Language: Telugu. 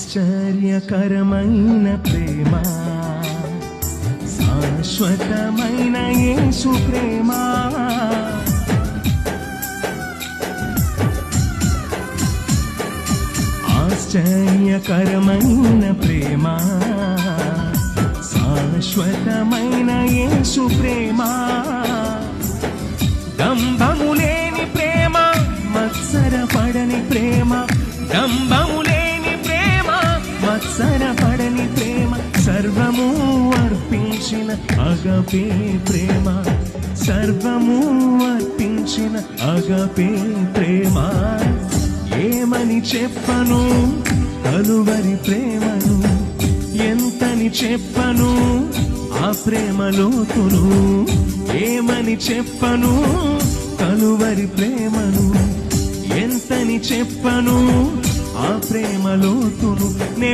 ఆశ్చర్యకరమైన ప్రేమ, శాశ్వతమైన యేసు ప్రేమ. ఆశ్చర్యకరమైన ప్రేమ, శాశ్వతమైన యేసు ప్రేమ. డంబము లేని ప్రేమ, మత్సరపడని ప్రేమ. డంబము లేని ప్రేమ, మత్సరపడని ప్రేమ. సర్వము అర్పించిన అగపే ప్రేమ, సర్వము అర్పించిన అగపే ప్రేమ. ఏమని చెప్పను కలువరి ప్రేమను, ఎంతని చెప్పను ఆ ప్రేమలోతును. ఏమని చెప్పను కలువరి ప్రేమను, ఎంతని చెప్పను ఆ ప్రేమలోతును. నే